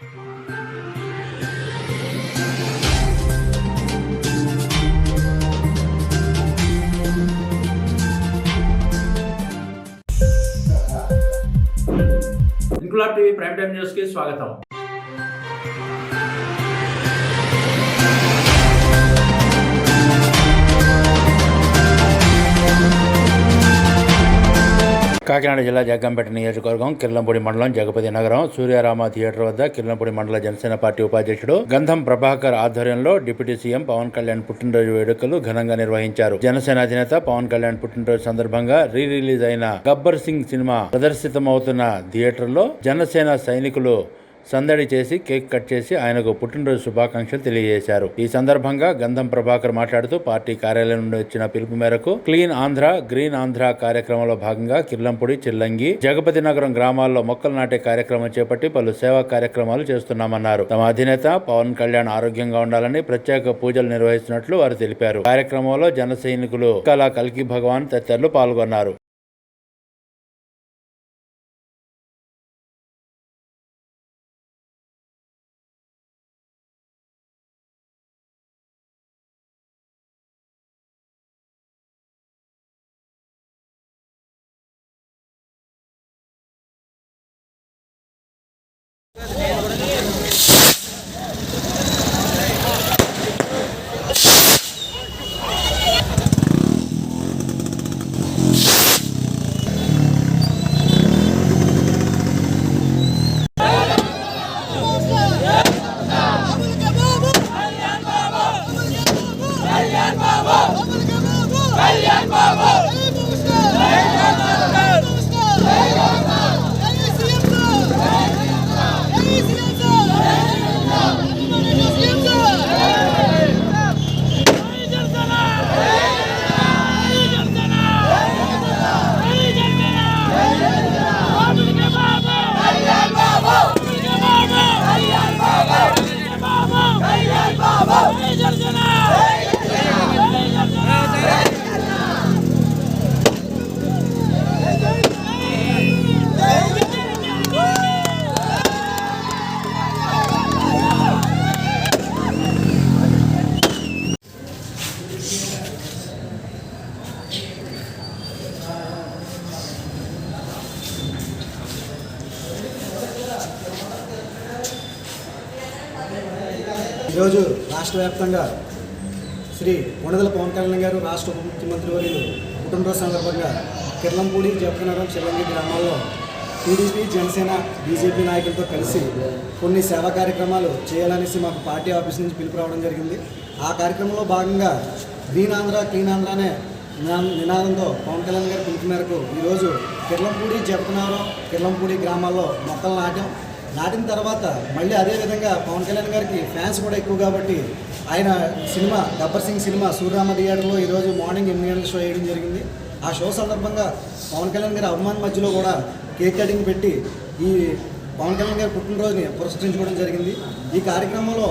Inquilab TV prime time news కి స్వాగతం. కాకినాడ జిల్లా జగ్గంపేట నియోజకవర్గం కిర్లంపూడి మండలం జగపతి నగరం సూర్యారామ థియేటర్ వద్ద కిర్లంపూడి మండల జనసేన పార్టీ ఉపాధ్యక్షుడు గంధం ప్రభాకర్ ఆధ్వర్యంలో డిప్యూటీ సీఎం పవన్ కళ్యాణ్ పుట్టినరోజు వేడుకలు ఘనంగా నిర్వహించారు. జనసేన అధినేత పవన్ కళ్యాణ్ పుట్టినరోజు సందర్భంగా రిలీజ్ అయిన గబ్బర్ సింగ్ సినిమా ప్రదర్శితమవుతున్న థియేటర్లో జనసేన సైనికులు సందడి చేసి కేక్ కట్ చేసి ఆయనకు పుట్టినరోజు శుభాకాంక్షలు తెలియజేశారు. ఈ సందర్భంగా గంధం ప్రభాకర్ మాట్లాడుతూ పార్టీ కార్యాలయం నుండి వచ్చిన పిలుపు మేరకు క్లీన్ ఆంధ్ర గ్రీన్ ఆంధ్ర కార్యక్రమంలో భాగంగా కిర్లంపూడి, చిల్లంగి, జగపతి నగరం గ్రామాల్లో మొక్కలు నాటే కార్యక్రమం చేపట్టి పలు సేవా కార్యక్రమాలు చేస్తున్నామన్నారు. తమ అధినేత పవన్ కళ్యాణ్ ఆరోగ్యంగా ఉండాలని ప్రత్యేక పూజలు నిర్వహిస్తున్నట్లు వారు తెలిపారు. కార్యక్రమంలో జన సైనికులు కళా కల్కి భగవాన్ తదితరులు పాల్గొన్నారు. ఈరోజు రాష్ట్ర వ్యాప్తంగా శ్రీ కొణిదెల పవన్ కళ్యాణ్ గారు రాష్ట్ర ఉప ముఖ్యమంత్రి వర్యులు పుట్టినరోజు సందర్భంగా కిర్లంపూడి, జగపతినగరం, చిల్లంగి గ్రామాల్లో టీడీపీ, జనసేన, బీజేపీ నాయకులతో కలిసి కొన్ని సేవా కార్యక్రమాలు చేయాలనేసి మాకు పార్టీ ఆఫీస్ నుంచి పిలుపు రావడం జరిగింది. ఆ కార్యక్రమంలో భాగంగా గ్రీన్ ఆంధ్ర క్లీన్ ఆంధ్ర అనే నినాదంతో పవన్ కళ్యాణ్ గారి పిలుపు మేరకు ఈరోజు కిర్లంపూడి, జగపతినగరం, కిర్లంపూడి గ్రామాల్లో మొక్కలు నాటిన తర్వాత మళ్ళీ అదేవిధంగా పవన్ కళ్యాణ్ గారికి ఫ్యాన్స్ కూడా ఎక్కువ కాబట్టి ఆయన సినిమా గబ్బర్ సింగ్ సినిమా సూర్యరామ థియేటర్లో ఈరోజు మార్నింగ్ 8 గంటల షో వేయడం జరిగింది. ఆ షో సందర్భంగా పవన్ కళ్యాణ్ గారి అభిమాన మధ్యలో కూడా కేక్ కటింగ్ పెట్టి ఈ పవన్ కళ్యాణ్ గారి పుట్టినరోజుని పురస్కరించుకోవడం జరిగింది. ఈ కార్యక్రమంలో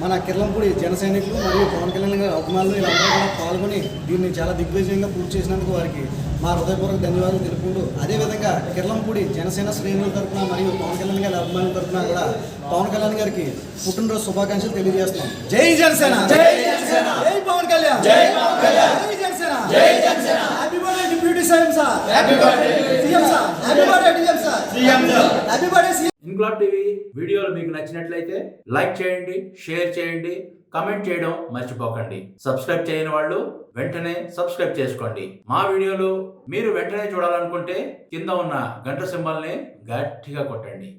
మన కిర్లంపూడి జన సైనికులు మరియు పవన్ కళ్యాణ్ గారి అభిమానులు వీళ్ళందరూ కూడా పాల్గొని దీన్ని చాలా దిగ్విజయంగా పూర్తి చేసినందుకు వారికి మా హృదయపూర్వక ధన్యవాదాలు తెలుపుకుంటూ అదేవిధంగా కిర్లంపూడి జనసేన శ్రేణుల తరఫున మరియు పవన్ కళ్యాణ్ గారి అభిమానుల తరఫున కూడా పవన్ కళ్యాణ్ గారికి పుట్టినరోజు శుభాకాంక్షలు తెలియజేస్తున్నాం. జై జనసేన, జై జనసేన, జై పవన్ కళ్యాణ్, జై పవన్ కళ్యాణ్, జై జనసేన, జై Janasena. Happy birthday deputy CM sir, happy birthday CM sir, happy birthday DM sir, CM sir, happy birthday. Inquilab TV వీడియోలు మీకు నచ్చినట్లయితే లైక్ చేయండి, షేర్ చేయండి, కమెంట్ చేయడం మర్చిపోకండి. సబ్స్క్రైబ్ చేయని వాళ్ళు వెంటనే సబ్స్క్రైబ్ చేసుకోండి. మా వీడియోలు మీరు వెంటనే చూడాలనుకుంటే కింద ఉన్న గంట సింబల్ని గట్టిగా కొట్టండి.